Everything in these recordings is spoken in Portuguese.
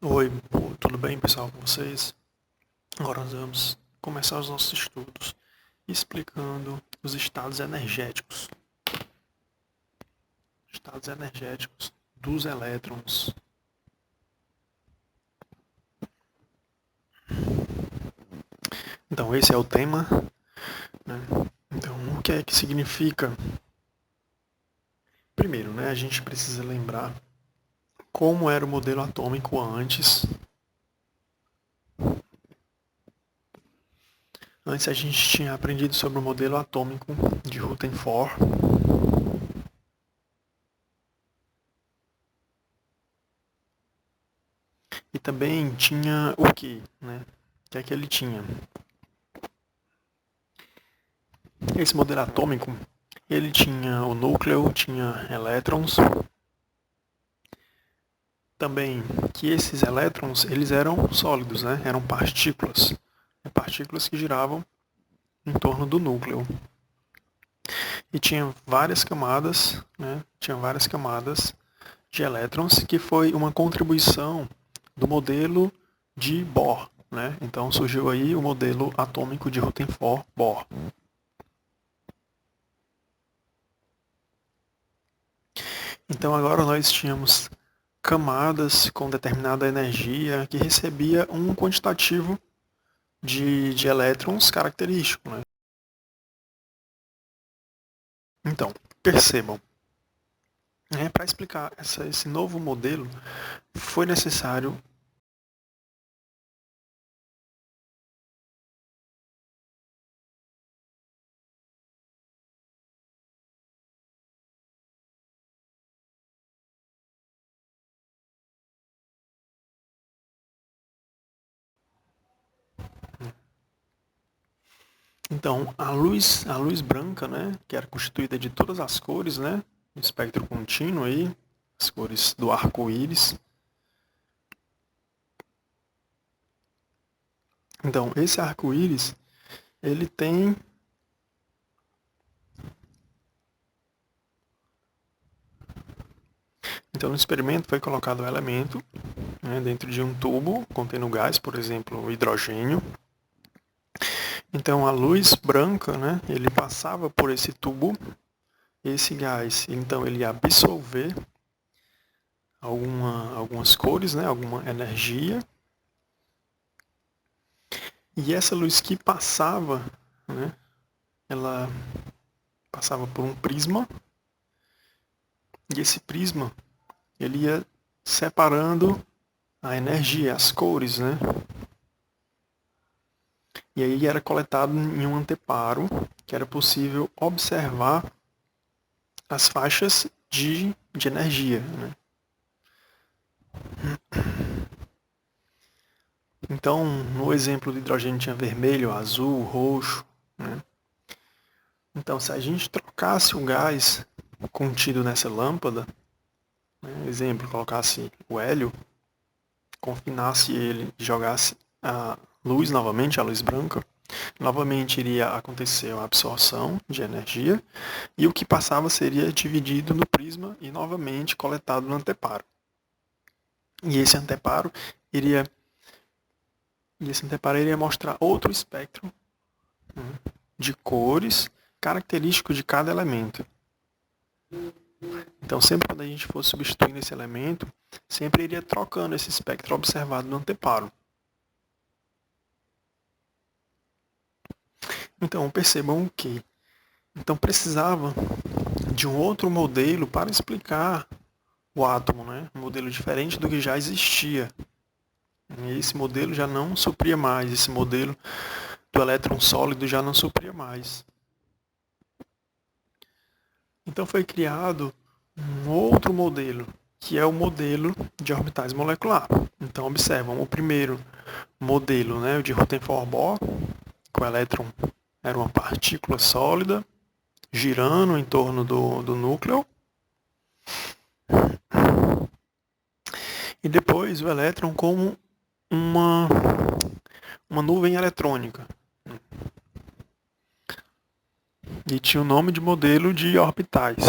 Oi, tudo bem, pessoal, com vocês? Agora nós vamos começar os nossos estudos explicando os estados energéticos dos elétrons. Então, esse é o tema, né? Então, o que é que significa? Primeiro, né, a gente precisa lembrar como era o modelo atômico antes. Antes a gente tinha aprendido sobre o modelo atômico de Rutherford. E também tinha o que, né? O que é que ele tinha? Esse modelo atômico, ele tinha o núcleo, tinha elétrons. Também que esses elétrons, eles eram sólidos, né? Eram partículas. Partículas que giravam em torno do núcleo. E tinha várias camadas, né? Tinha várias camadas de elétrons, que foi uma contribuição do modelo de Bohr, né? Então surgiu aí o modelo atômico de Rutherford-Bohr. Então agora nós tínhamos camadas com determinada energia que recebia um quantitativo de elétrons característico, né? Então, percebam, né, para explicar esse novo modelo, foi necessário então a luz branca, né, que era constituída de todas as cores, né, no espectro contínuo aí, as cores do arco-íris. Então, esse arco-íris, ele tem Então, no experimento foi colocado um elemento, né, dentro de um tubo contendo gás, por exemplo, o hidrogênio. Então, a luz branca, né, ele passava por esse tubo, esse gás, então ele ia absorver algumas cores, né, alguma energia. E essa luz que passava, né, ela passava por um prisma, e esse prisma ele ia separando a energia, as cores, né? E aí era coletado em um anteparo, que era possível observar as faixas de energia, né? Então, no exemplo do hidrogênio tinha vermelho, azul, roxo, né? Então, se a gente trocasse o gás contido nessa lâmpada, né, exemplo, colocasse o hélio, confinasse ele e jogasse a luz novamente, a luz branca, novamente iria acontecer a absorção de energia e o que passava seria dividido no prisma e novamente coletado no anteparo. E esse anteparo iria mostrar outro espectro, né, de cores característico de cada elemento. Então, sempre quando a gente for substituindo esse elemento, sempre iria trocando esse espectro observado no anteparo. Então, percebam que então precisava de um outro modelo para explicar o átomo, né? Um modelo diferente do que já existia. E esse modelo já não supria mais, esse modelo do elétron sólido já não supria mais. Então foi criado um outro modelo, que é o modelo de orbitais molecular. Então observam, o primeiro modelo, né, o de Rutherford-Bohr, que o elétron era uma partícula sólida, girando em torno do núcleo. E depois o elétron como uma nuvem eletrônica. E tinha o nome de modelo de orbitais.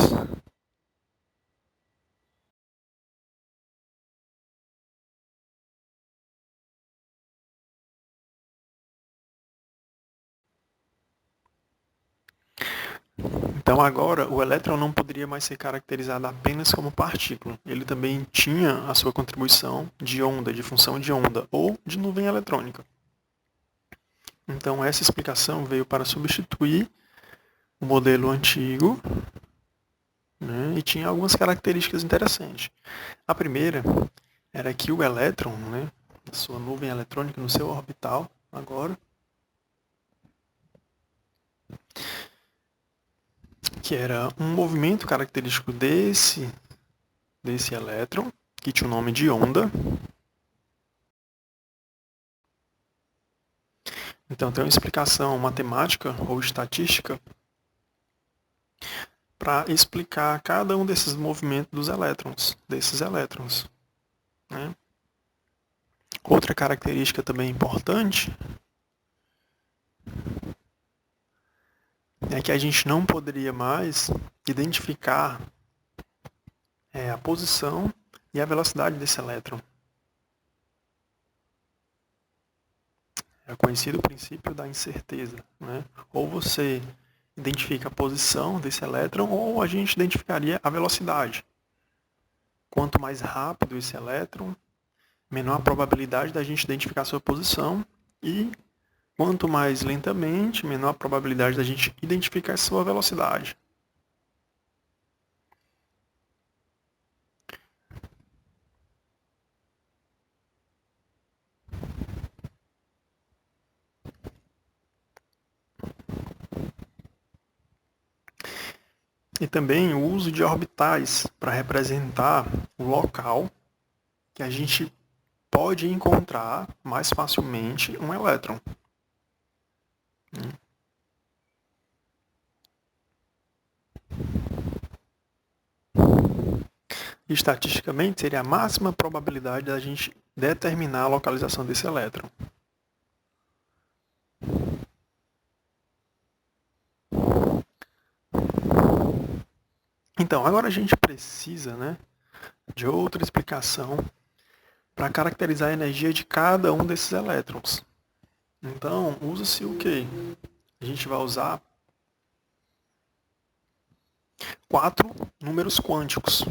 Então agora o elétron não poderia mais ser caracterizado apenas como partícula. Ele também tinha a sua contribuição de onda, de função de onda, ou de nuvem eletrônica. Então essa explicação veio para substituir o modelo antigo, né, e tinha algumas características interessantes. A primeira era que o elétron, né, a sua nuvem eletrônica no seu orbital, agora, que era um movimento característico desse elétron, que tinha o nome de onda. Então tem uma explicação matemática ou estatística para explicar cada um desses movimentos dos elétrons, né? Outra característica também importante é que a gente não poderia mais identificar a posição e a velocidade desse elétron. É conhecido o princípio da incerteza, né? Ou você identifica a posição desse elétron, ou a gente identificaria a velocidade. Quanto mais rápido esse elétron, menor a probabilidade da gente identificar a sua posição, e quanto mais lentamente, menor a probabilidade da gente identificar a sua velocidade. E também o uso de orbitais para representar o local que a gente pode encontrar mais facilmente um elétron. Estatisticamente, seria a máxima probabilidade da gente determinar a localização desse elétron. Então, agora a gente precisa, né, de outra explicação para caracterizar a energia de cada um desses elétrons. Então, usa-se o quê? A gente vai usar 4 números quânticos.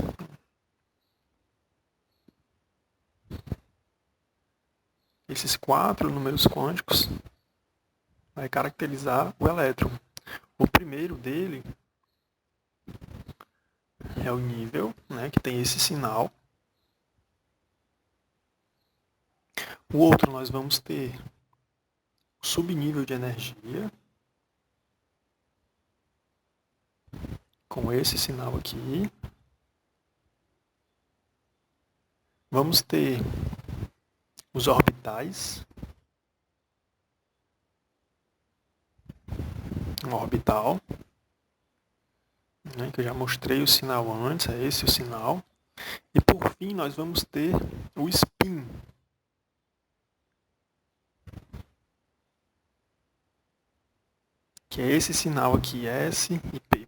Esses 4 números quânticos vai caracterizar o elétron. O primeiro dele é o nível, né, que tem esse sinal. O outro nós vamos ter o subnível de energia, com esse sinal aqui. Vamos ter os orbitais, um orbital, né, que eu já mostrei o sinal antes, é esse o sinal. E por fim nós vamos ter o spin, que é esse sinal aqui, S e P,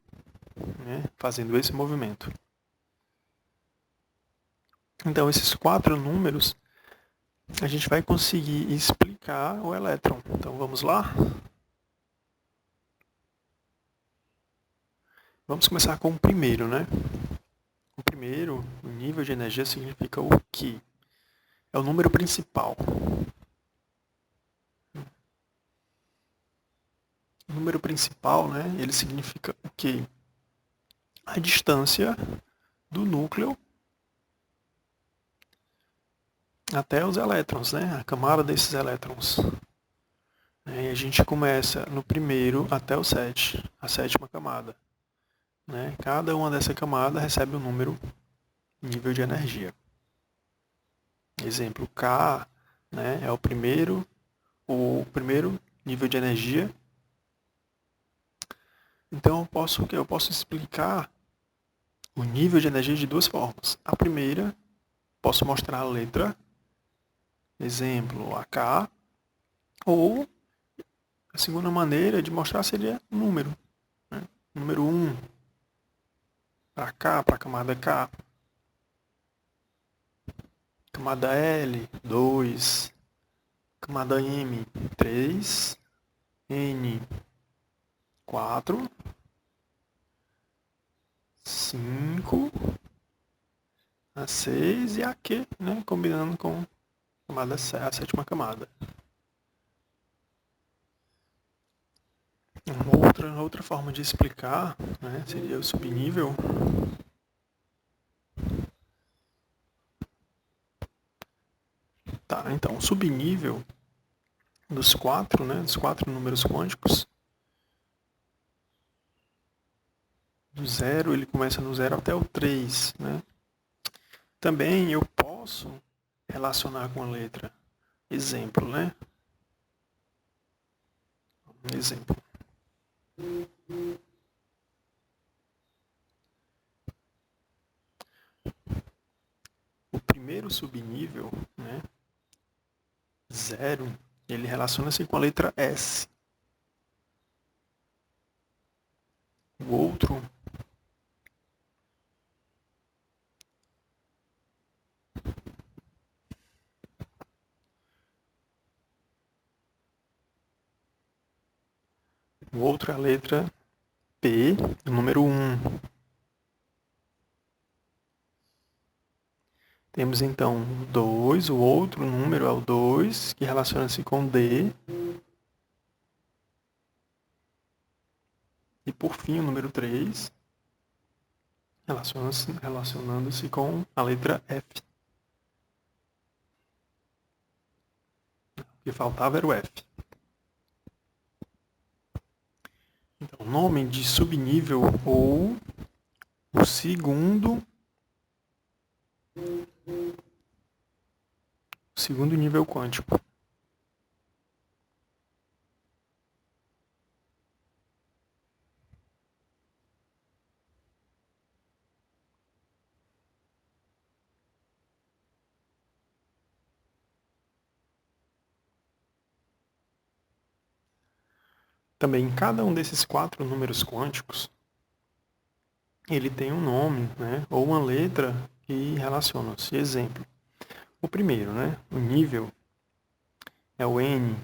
né, fazendo esse movimento. Então esses 4 números a gente vai conseguir explicar o elétron. Então vamos lá? Vamos começar com o primeiro, né? O primeiro, o nível de energia, significa o quê? É o número principal. O número principal, né? Ele significa o quê? A distância do núcleo até os elétrons, né? A camada desses elétrons. E a gente começa no primeiro até o 7, a 7ª camada. Né? Cada uma dessa camada recebe um número, nível de energia. Exemplo, K, né, é o primeiro nível de energia. Então eu posso explicar o nível de energia de duas formas. A primeira, posso mostrar a letra, exemplo, a K, ou a segunda maneira de mostrar seria o número. Né? Número 1 para K, para a camada K. Camada L, 2. Camada M, 3. N, 4. A5, A6 e a Q, né? Combinando com a sétima camada. Outra forma de explicar, né, seria o subnível. Tá, então, o subnível dos quatro números quânticos, do zero, ele começa no 0 até o 3, né? Também eu posso relacionar com a letra. Exemplo, né? Exemplo. O primeiro subnível, né? 0, ele relaciona-se com a letra S. O outro é a letra P, o número 1. Temos então o 2, o outro número é o 2, que relaciona-se com D. E por fim o número 3, relacionando-se com a letra F. O que faltava era o F. Então, nome de subnível ou o segundo nível quântico. Também, cada um desses 4 números quânticos, ele tem um nome, né, ou uma letra que relaciona-se. Exemplo, o primeiro, né, o nível, é o N.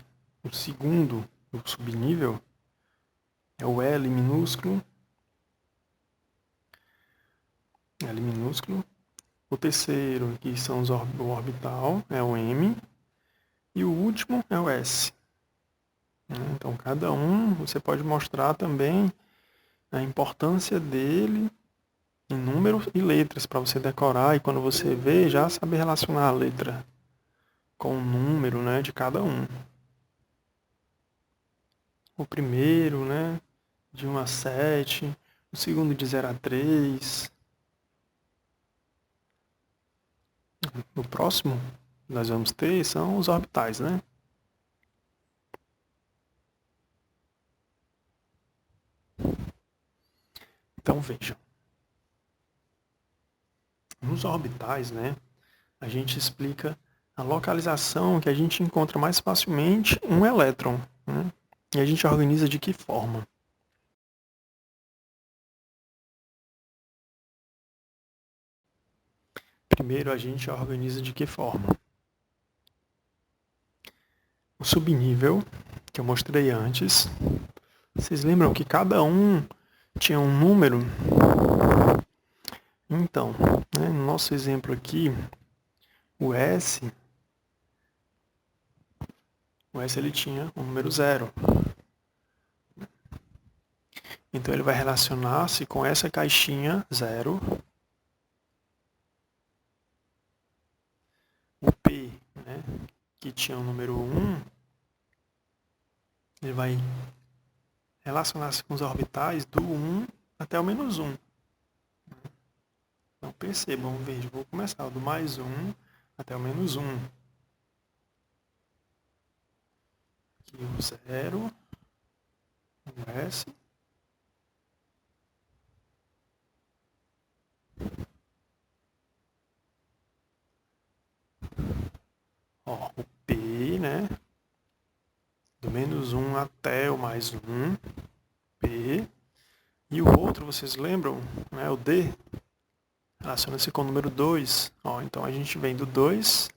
O segundo, o subnível, é o L minúsculo. L minúsculo. O terceiro, que são o orbital, é o M. E o último é o S. Então, cada um, você pode mostrar também a importância dele em números e letras, para você decorar e quando você vê, já saber relacionar a letra com o número, né, de cada um. O primeiro, né, de 1 a 7, o segundo de 0 a 3. O próximo que nós vamos ter são os orbitais, né? Então vejam. Nos orbitais, né, a gente explica a localização que a gente encontra mais facilmente um elétron, né? E a gente organiza de que forma? Primeiro, a gente organiza de que forma? O subnível, que eu mostrei antes, vocês lembram que cada um tinha um número? Então, né, no nosso exemplo aqui, o S ele tinha o número 0. Então, ele vai relacionar-se com essa caixinha 0. O P, né, que tinha o número 1, ele vai relacionar-se com os orbitais do 1 até o menos 1. Então, percebam, veja, vou começar do mais 1 até o menos 1. Aqui o 0, o S. Ó, o P, né? Do menos 1 até o mais 1. P. E o outro, vocês lembram? Né? O D. Relaciona-se com o número 2. Ó, então a gente vem do 2.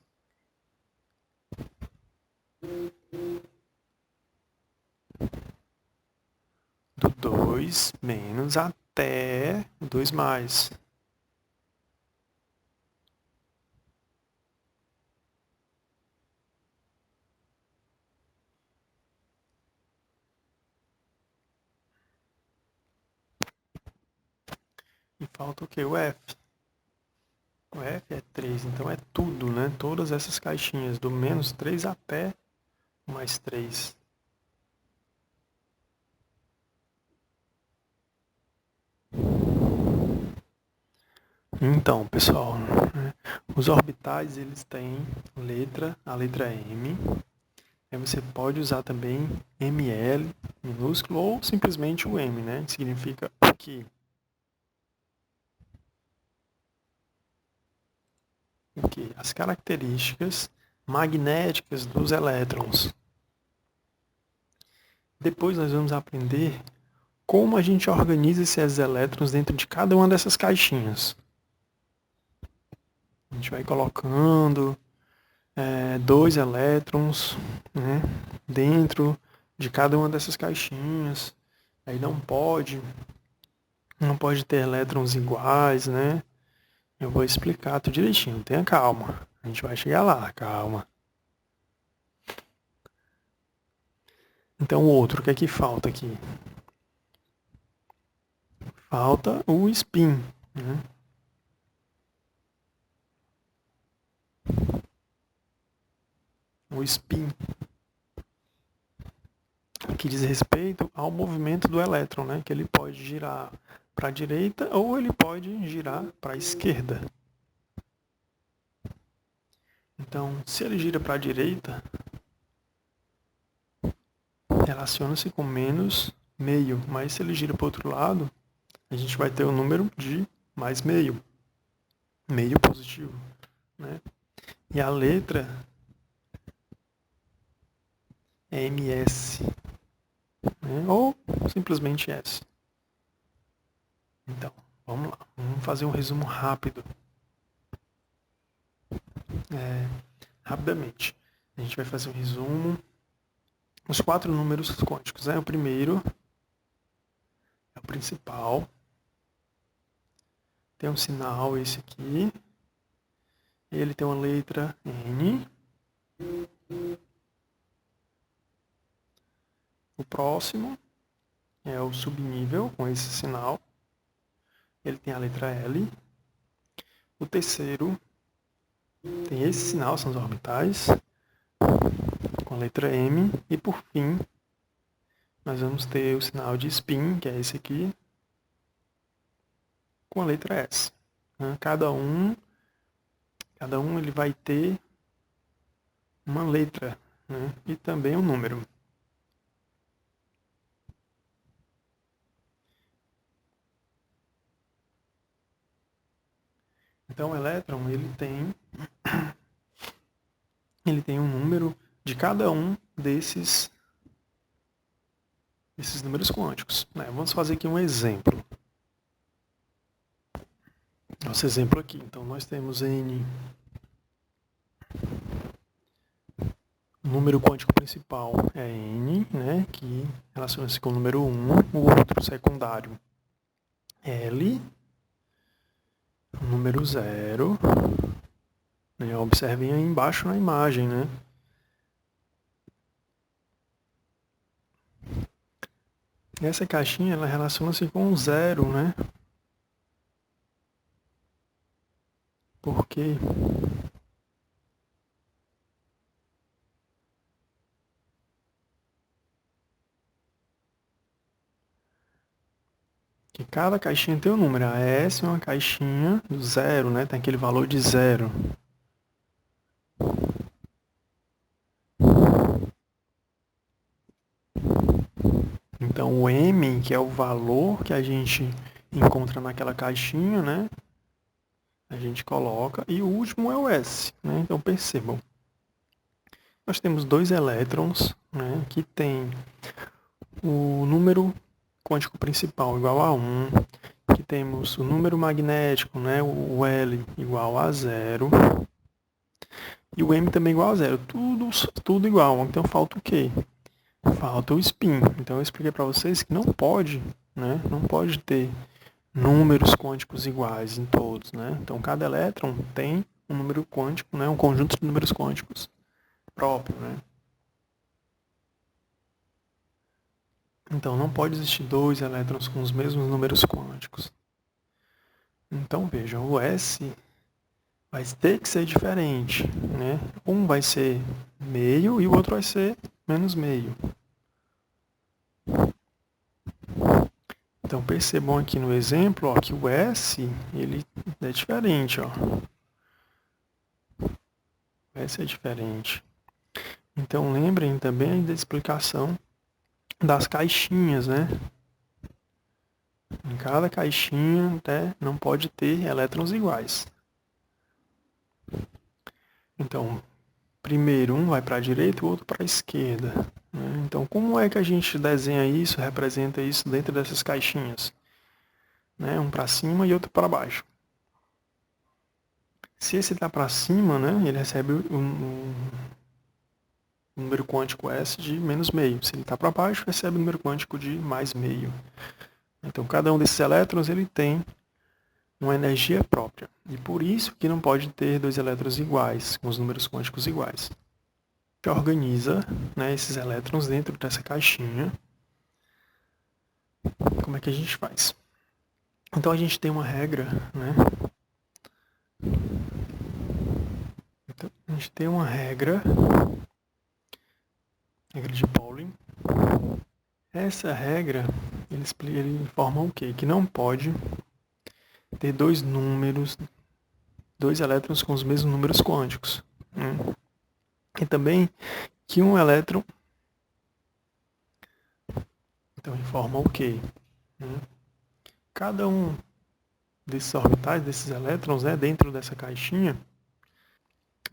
Do 2 menos até 2 mais. E falta o quê? O F. O F é 3, então é tudo, né? Todas essas caixinhas, do menos 3 até mais 3. Então, pessoal, né, os orbitais eles têm a letra M. Aí você pode usar também ML minúsculo ou simplesmente o M, né? Que significa que as características magnéticas dos elétrons. Depois nós vamos aprender como a gente organiza esses elétrons dentro de cada uma dessas caixinhas. A gente vai colocando 2 elétrons, né, dentro de cada uma dessas caixinhas. Aí não pode ter elétrons iguais, né? Eu vou explicar tudo direitinho, tenha calma. A gente vai chegar lá, calma. Então o outro, o que é que falta aqui? Falta o spin, né? O spin, que diz respeito ao movimento do elétron, né? Que ele pode girar para a direita ou ele pode girar para a esquerda. Então, se ele gira para a direita, relaciona-se com menos meio, mas se ele gira para o outro lado, a gente vai ter o número de mais meio positivo, né? E a letra é MS, né? Ou simplesmente S. Então, vamos lá, vamos fazer um resumo rápido. Rapidamente, a gente vai fazer um resumo. Os 4 números quânticos, né? O primeiro é o principal. Tem um sinal, esse aqui. Ele tem uma letra N. O próximo é o subnível, com esse sinal. Ele tem a letra L. O terceiro tem esse sinal, são os orbitais, com a letra M. E por fim, nós vamos ter o sinal de spin, que é esse aqui, com a letra S. Cada um ele vai ter uma letra, né? E também um número. Então o elétron ele tem um número de cada um desses números quânticos, né? Vamos fazer aqui um exemplo. Nosso exemplo aqui. Então nós temos N. O número quântico principal é N, né, que relaciona-se com o número 1. O outro secundário L. O número 0. Né, observem aí embaixo na imagem, né? Essa caixinha ela relaciona-se com o 0, né? Porque cada caixinha tem um número. A S é uma caixinha do 0, né? Tem aquele valor de 0. Então o M, que é o valor que a gente encontra naquela caixinha, né? A gente coloca. E o último é o S, né? Então percebam. Nós temos 2 elétrons, né? Que tem o número quântico principal igual a 1. Que temos o número magnético, né? O L igual a 0. E o M também igual a 0. Tudo igual. Então falta o quê? Falta o spin. Então eu expliquei para vocês que não pode, né? Não pode ter números quânticos iguais em todos, né? Então, cada elétron tem um número quântico, né? Um conjunto de números quânticos próprio, né? Então, não pode existir dois elétrons com os mesmos números quânticos. Então, vejam, o S vai ter que ser diferente, né? Um vai ser meio e o outro vai ser menos meio. Então, percebam aqui no exemplo, ó, que o S, ele é diferente, ó. O S é diferente. Então, lembrem também da explicação das caixinhas, né? Em cada caixinha, né, não pode ter elétrons iguais. Então, primeiro um vai para a direita e o outro para a esquerda. Né? Então, como é que a gente desenha isso, representa isso dentro dessas caixinhas? Né? Um para cima e outro para baixo. Se esse está para cima, né, ele recebe um número quântico S de menos meio. Se ele está para baixo, recebe o número quântico de mais meio. Então, cada um desses elétrons ele tem uma energia própria. E por isso que não pode ter dois elétrons iguais, com os números quânticos iguais. Que organiza, né, esses elétrons dentro dessa caixinha. Como é que a gente faz? Então a gente tem uma regra, né? Então, a gente tem uma regra de Pauling. Essa regra, ele informa o quê? Que não pode ter dois elétrons com os mesmos números quânticos. Né? E também que um elétron, então informa o quê? Né? Cada um desses orbitais, desses elétrons, né, dentro dessa caixinha,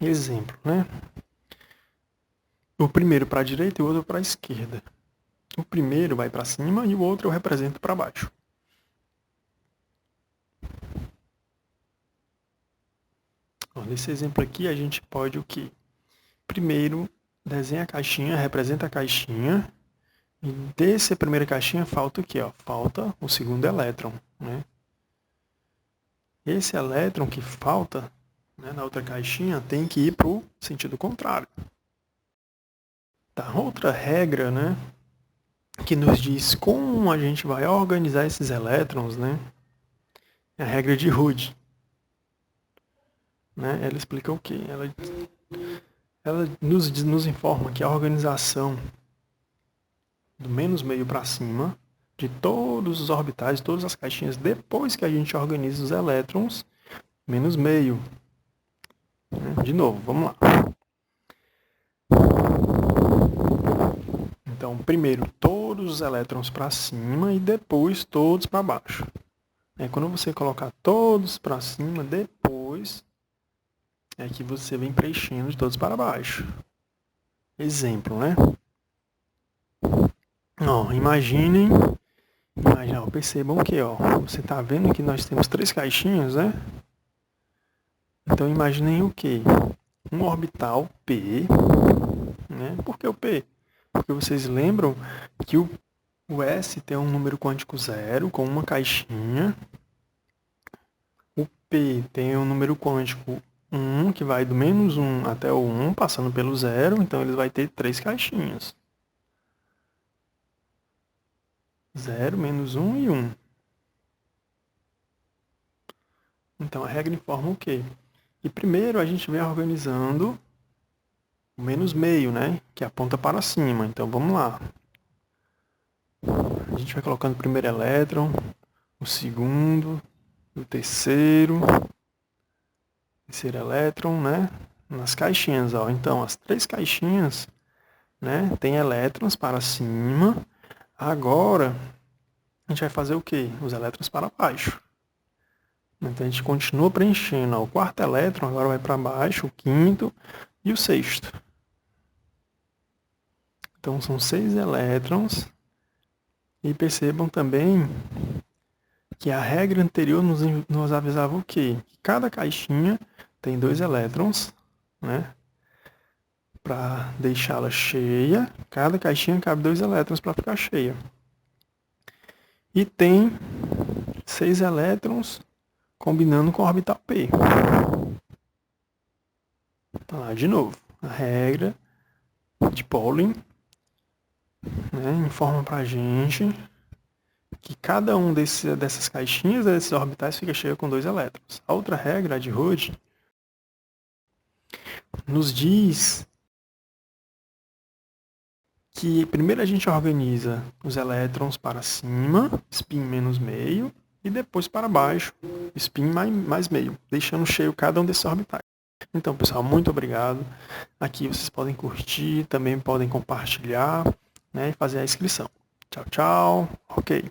exemplo, né? O primeiro para a direita e o outro para a esquerda. O primeiro vai para cima e o outro eu represento para baixo. Nesse exemplo aqui a gente pode o quê? Primeiro desenha a caixinha, representa a caixinha. E dessa primeira caixinha falta o quê? Ó? Falta o segundo elétron. Né? Esse elétron que falta, né, na outra caixinha tem que ir para o sentido contrário. Tá, outra regra, né, que nos diz como a gente vai organizar esses elétrons, né, é a regra de Hooge. Né? Ela explica o quê? Ela nos informa que a organização do menos meio para cima de todos os orbitais, todas as caixinhas, depois que a gente organiza os elétrons, menos meio. De novo, vamos lá. Então, primeiro todos os elétrons para cima e depois todos para baixo. Quando você colocar todos para cima, depois é que você vem preenchendo de todos para baixo. Exemplo, né? Imaginem, percebam que, você está vendo que nós temos 3 caixinhas, né? Então, imaginem o quê? Um orbital P, né? Por que o P? Porque vocês lembram que o S tem um número quântico 0 com uma caixinha. O P tem um número quântico 1, que vai do menos 1 até o 1, passando pelo 0. Então, ele vai ter 3 caixinhas. 0, menos 1 e 1. Então, a regra informa o quê? E primeiro a gente vem organizando o menos meio, né? Que aponta para cima. Então, vamos lá. A gente vai colocando o primeiro elétron, o segundo, o terceiro elétron, né? Nas caixinhas, ó. Então, as 3 caixinhas, né? Tem elétrons para cima. Agora, a gente vai fazer o quê? Os elétrons para baixo. Então, a gente continua preenchendo. Ó. O quarto elétron agora vai para baixo, o quinto e o sexto. Então, são 6 elétrons. E percebam também que a regra anterior nos avisava o quê? Que cada caixinha tem 2 elétrons, né? Para deixá-la cheia, cada caixinha cabe 2 elétrons para ficar cheia. E tem 6 elétrons combinando com a orbital P. Tá lá de novo. A regra de Pauling, né, informa para a gente que cada um dessas caixinhas, desses orbitais, fica cheio com 2 elétrons. A outra regra, a de Rud, nos diz que primeiro a gente organiza os elétrons para cima, spin menos meio, e depois para baixo, spin mais meio, deixando cheio cada um desses orbitais. Então, pessoal, muito obrigado. Aqui vocês podem curtir, também podem compartilhar, né, e fazer a inscrição. Tchau, tchau. Ok.